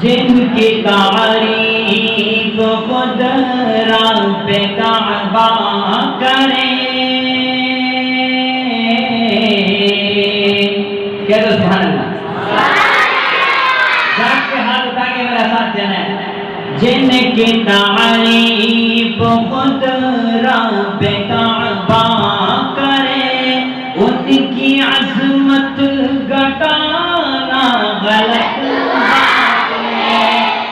جن کی تعریف خود رب کعبہ کرے، کہہ دو سبحان اللہ، جاگ کے ہاتھ اٹھا کے میرا ساتھ دینا ہے۔ جن کی تعریف خود رب کعبہ کرے، ان کی عظمت گھٹانا غلط بات ہے،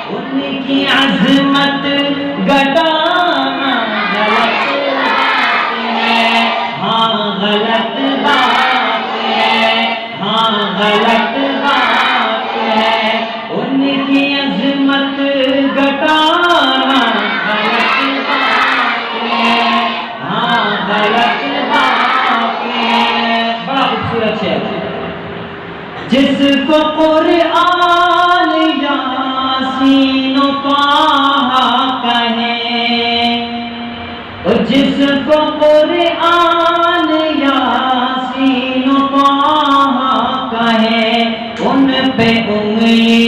ان کی عظمت گھٹانا غلط بات ہے، ہاں غلط بات ہے، ہاں غلط بات ہے، ان کی عظمت گھٹانا غلط بات ہے، ہاں غلط بات ہے۔ بڑا خوبصورت شعر، جس کو قرآن یاسین و طٰہٰ کہیں، جس کو قرآن یاسین و طٰہٰ کہیں، ان پہ انگلی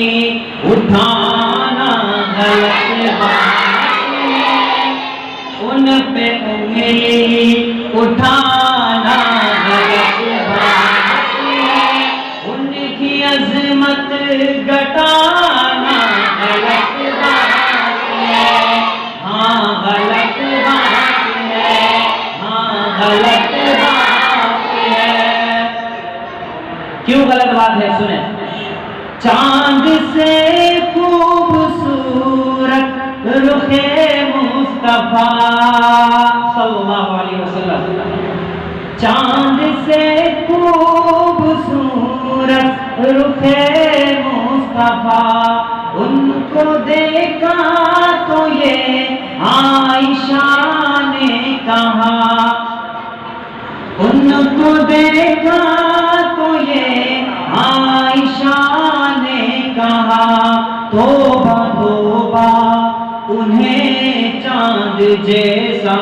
اٹھانا غلط بات ہے، ان پہ انگلی اٹھانا غلط بات ہے، ان کی عظمت گھٹانا غلط بات ہے، ہاں غلط بات ہے، ہاں غلط بات ہے۔ کیوں غلط بات ہے سنیں۔ چاند سے خوبصورت رخ مصطفیٰ صلی اللہ علیہ وسلم، چاند سے خوبصورت رخ مصطفیٰ، ان کو دیکھا تو یہ عائشہ نے کہا، ان کو دیکھا تو یہ عائشہ نے کہا، توبہ توبہ انہیں چاند جیسا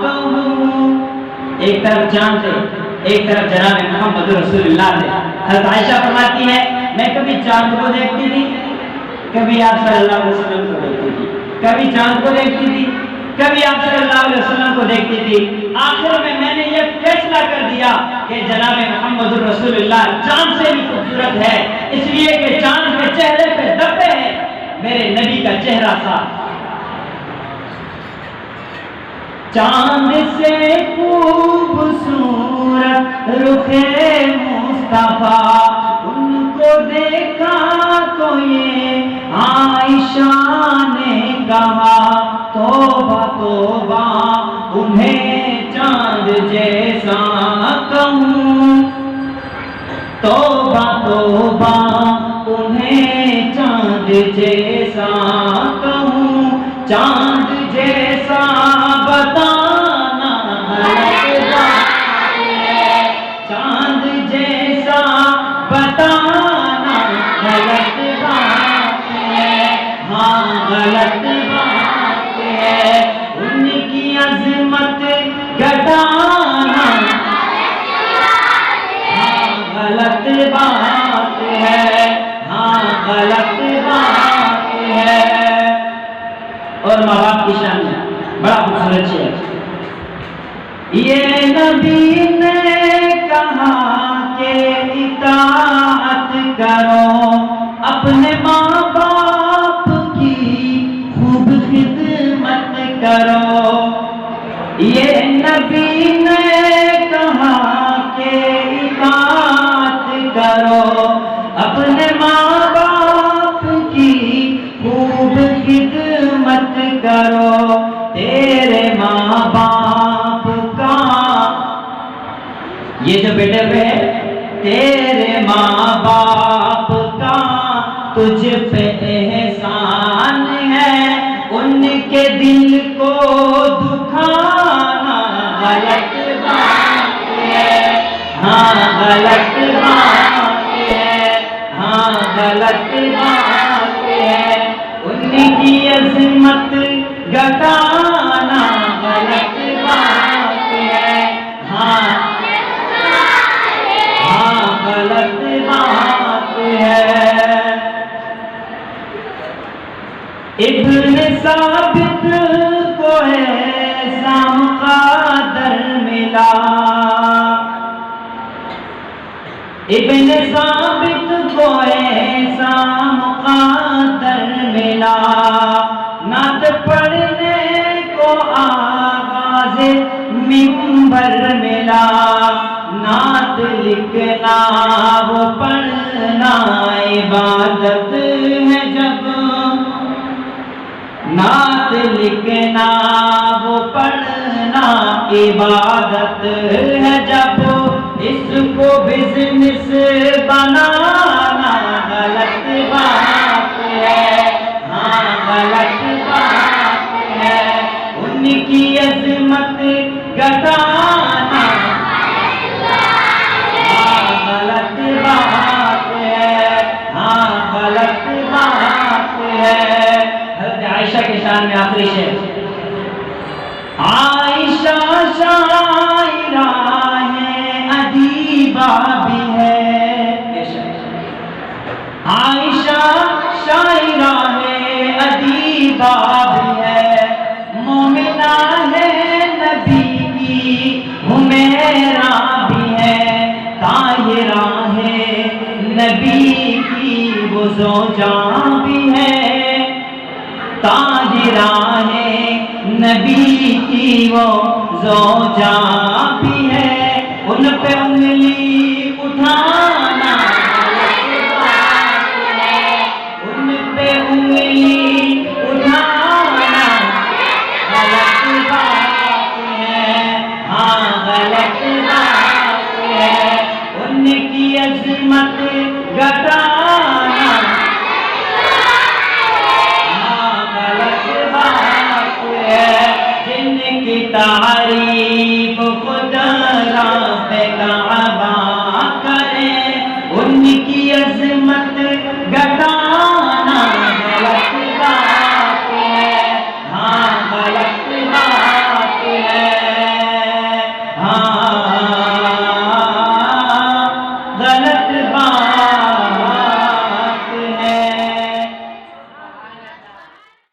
کہوں۔ ایک طرف چاند ہے، ایک طرف جناب محمد رسول اللہ ہے۔ حضرت عائشہ فرماتی ہے میں کبھی چاند کو دیکھتی تھی، کبھی آپ صلی اللہ علیہ وسلم کو دیکھتی تھی، کبھی چاند کو دیکھتی تھی، کبھی آپ صلی اللہ علیہ وسلم کو دیکھتی تھی۔ آخر میں نے یہ فیصلہ کر دیا کہ جناب محمد رسول اللہ چاند سے بھی خوبصورت ہے، اس لیے کہ چاند کے چہرے پہ دبے ہیں میرے نبی کا چہرہ تھا۔ چاند سے خوبصورت رخ مصطفیٰ، ان کو دیکھا تو یہ عائشہ نے کہا، توبہ توبہ انہیں چاند جیسا کہوں، توبہ توبہ انہیں چاند جیسا کہوں، چاند جیسا بتانا غلط بات ہے، چاند جیسا بتانا غلط بات ہے، ہاں غلط بات ہے، ان کی عظمت گھٹانا ہاں غلط بات ہے، ہاں غلط بات ہے۔ اور ماں باپ کی شان ہے، بڑا خوبصورت شعر، یہ نبی نے کہا کہ اطاعت کرو، اپنے ماں باپ کی خوب خدمت کرو، یہ نبی نے کہا کہ اطاعت کرو، اپنے ماں باپ کی خوب خدمت کرو، تیرے ماں باپ کا یہ جو بیٹے پہ ہے، تیرے ماں باپ کا تجھ پہ احسان ہے، ان کے دل کو دکھانا غلط بات ہے، ہاں غلط بات ہے، ہاں غلط بات ہے، ان کی عظمت گھٹانا غلط بات ہے، ہاں غلط بات ہے۔ منبر ملا نعت لکھنا وہ پڑھنا عبادت ہے جب نعت لکھنا وہ پڑھنا عبادت ہے جب اس کو بزنس بنانا غلط بات ہے ہاں غلط بات ہے ان کی عظمت گھٹانا ہاں غلط بات ہے ہاں غلط بات ہے حضرت عائشہ کے شان میں آخری شعر عائشہ شاعرہ ہے ادیبہ بھی ہے عائشہ شاعرہ ہے ادیبہ بھی ہے مومنہ ہے نبی کی حمیرہ بھی ہے طاہرہ ہے نبی کی وہ زوجہ بھی ہے طاہرہ ہے نبی کی وہ زوجہ بھی ہے ان پہ انگلی اٹھانا غلط بات ہے ان پہ انگلی اٹھانا غلط بات ہے ہاں غلط بات ہے ان کی عظمت گھٹانا جن کی